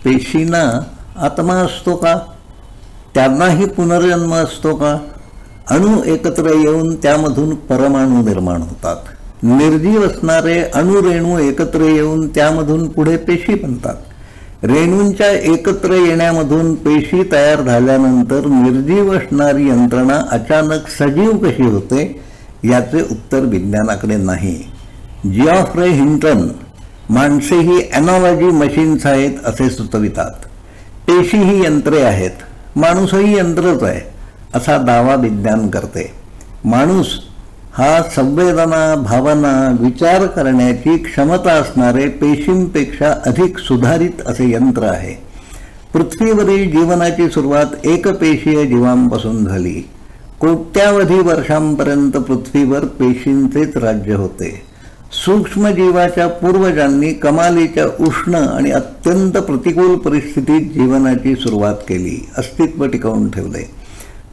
पेशींना आत्मा असतो का? त्यांनाही पुनर्जन्म असतो का? अणू एकत्र येऊन त्यामधून परमाणू निर्माण होतात. निर्जीव असणारे अणुरेणू एकत्र येऊन त्यामधून पुढे पेशी बनतात. रेणूंच्या एकत्र येण्यामधून पेशी तयार झाल्यानंतर निर्जीव असणारी यंत्रणा अचानक सजीव कशी होते याचे उत्तर विज्ञानाकडे नाही. जिऑफ्रे हिंटन माणसे ही ॲनॉलॉजी मशीन्स आहेत असे सुचवितात. पेशी ही यंत्रे आहेत, माणूसही यंत्रच आहे असा दावा विज्ञान करते. माणूस हा संवेदना, भावना, विचार करण्याची क्षमता असणारे पेशींपेक्षा अधिक सुधारित असे यंत्र आहे. पृथ्वीवरील जीवनाची सुरुवात एकपेशीय जीवांपासून झाली. कोट्यावधी वर्षांपर्यंत पृथ्वीवर पेशींचेच राज्य होते. सूक्ष्मजीवाच्या पूर्वजांनी कमालीच्या उष्ण आणि अत्यंत प्रतिकूल परिस्थितीत जीवनाची सुरुवात केली, अस्तित्व टिकवून ठेवले.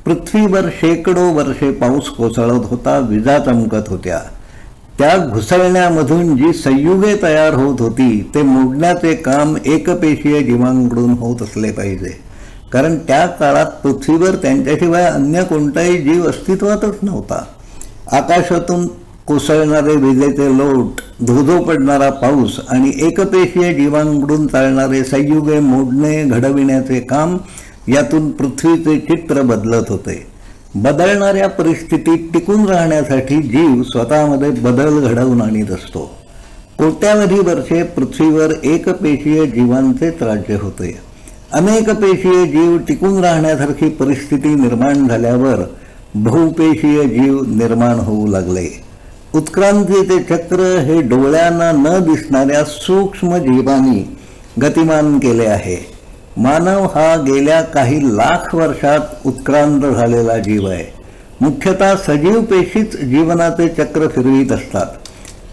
पृथ्वीवर शेकडो वर्षे पाऊस कोसळत होता, विजा चमकत होत्या. त्या घुसळण्यामधून जी संयुगे तयार होत होती ते मोडण्याचे काम एकपेशीय जीवांकडून होत असले पाहिजे, कारण त्या काळात पृथ्वीवर त्यांच्याशिवाय अन्य कोणताही जीव अस्तित्वातच नव्हता. आकाशातून कोसळणारे विजेचे लोट, धोधो पडणारा पाऊस आणि एकपेशीय जीवांकडून चालणारे संयुगे मोडणे घडविण्याचे काम, यातून पृथ्वीचे चित्र बदलत होते. बदलणाऱ्या परिस्थितीत टिकून राहण्यासाठी जीव स्वतःमध्ये बदल घडवून आणत असतो. कोट्यावधी वर्षे पृथ्वीवर एकपेशीय जीवांचेच राज्य होते. अनेक पेशीय जीव टिकून राहण्यासारखी परिस्थिती निर्माण झाल्यावर बहुपेशीय जीव निर्माण होऊ लागले. उत्क्रांतीचे चक्र हे डोळ्यांना न दिसणाऱ्या सूक्ष्म जीवांनी गतिमान केले आहे. मानव हा गेल्या काही लाख वर्षात उत्क्रांत झालेला जीव आहे. मुख्यतः सजीव पेशीच जीवनाचे चक्र फिरवीत असतात.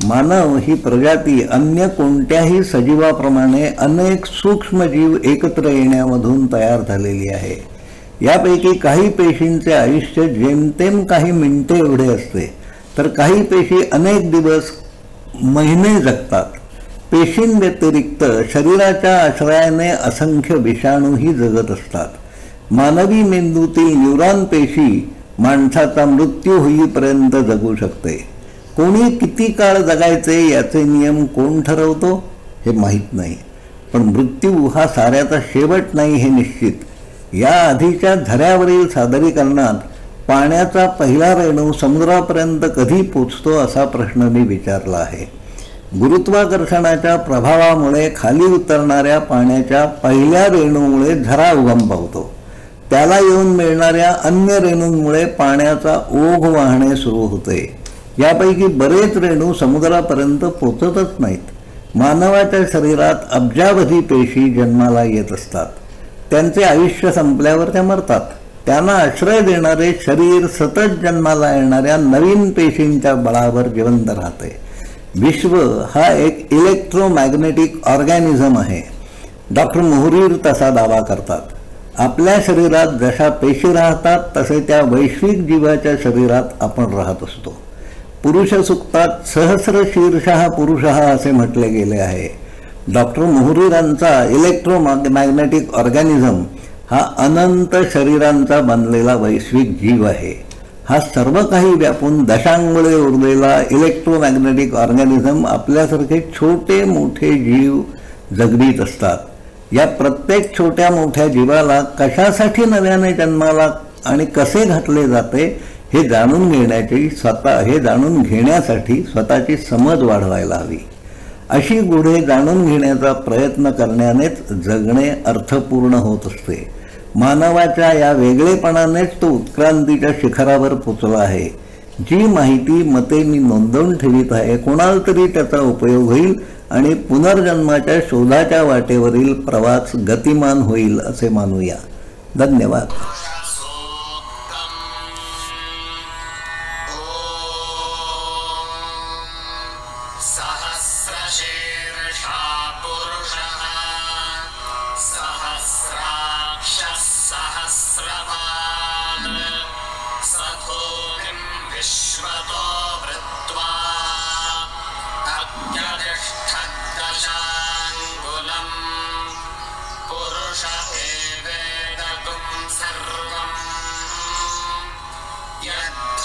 मानव ही प्रजाती अन्य कोणत्याही सजीवाप्रमाणे अनेक सूक्ष्मजीव एकत्र येण्यामधून तयार झालेली आहे. यापैकी काही पेशींचे आयुष्य जेमतेम काही मिनिटे एवढे असते, तर काही पेशी अनेक दिवस, महिने जगतात. पेशींव्यतिरिक्त शरीराच्या आश्रयाने असंख्य विषाणूही जगत असतात. मानवी मेंदूतील न्यूरॉन पेशी माणसाचा मृत्यू होईपर्यंत जगू शकते. कोणी किती काळ जगायचे याचे नियम कोण ठरवतो हे माहीत नाही, पण मृत्यू हा साऱ्याचा शेवट नाही हे निश्चित. या आधीच्या झऱ्यावरील सादरीकरणात पाण्याचा पहिला रेणू समुद्रापर्यंत कधी पोचतो असा प्रश्न मी विचारला आहे. गुरुत्वाकर्षणाच्या प्रभावामुळे खाली उतरणाऱ्या पाण्याच्या पहिल्या रेणूमुळे झरा उगम पावतो. त्याला येऊन मिळणाऱ्या अन्य रेणूंमुळे पाण्याचा ओघ वाहणे सुरू होते. यापैकी बरेच रेणू समुद्रापर्यंत पोचतच नाहीत. मानवाच्या शरीरात अब्जावधी पेशी जन्माला येत असतात. त्यांचे आयुष्य संपल्यावर त्या मरतात. त्यांना आश्रय देणारे शरीर सतत जन्माला येणाऱ्या नवीन पेशींच्या बळावर जिवंत राहते. विश्व हा एक इलेक्ट्रोमॅग्नेटिक ऑर्गॅनिझम आहे. डॉक्टर मोहरीर तसा दावा करतात. आपल्या शरीरात जशा पेशी राहतात तसे त्या वैश्विक जीवाच्या शरीरात आपण राहत असतो. पुरुष सूक्तात सहस्र शीर्षः पुरुषः असे म्हटले गेले आहे. डॉक्टर मोहरीरांचा इलेक्ट्रोमॅग्नेटिक ऑर्गॅनिझम हा अनंत शरीरांचा बनलेला वैश्विक जीव आहे. हा सर्व काही व्यापून दशांमुळे उरलेला इलेक्ट्रोमॅग्नेटिक ऑर्गॅनिझम आपल्यासारखे छोटे मोठे जीव जगवीत असतात. या प्रत्येक छोट्या मोठ्या जीवाला कशासाठी नव्याने जन्माला आणि कसे घातले जाते हे जाणून घेण्यासाठी स्वतःची समज वाढवायला हवी. अशी गुढे जाणून घेण्याचा प्रयत्न करण्यानेच जगणे अर्थपूर्ण होत असते. मानवाच्या या वेगळेपणानेच तो उत्क्रांतीच्या शिखरावर पोचला आहे. जी माहिती मते मी नोंदवून ठेवीत आहे, कोणाला तरी त्याचा उपयोग होईल आणि पुनर्जन्माच्या शोधाच्या वाटेवरील प्रवास गतिमान होईल असे मानूया. धन्यवाद. सर्वं यत्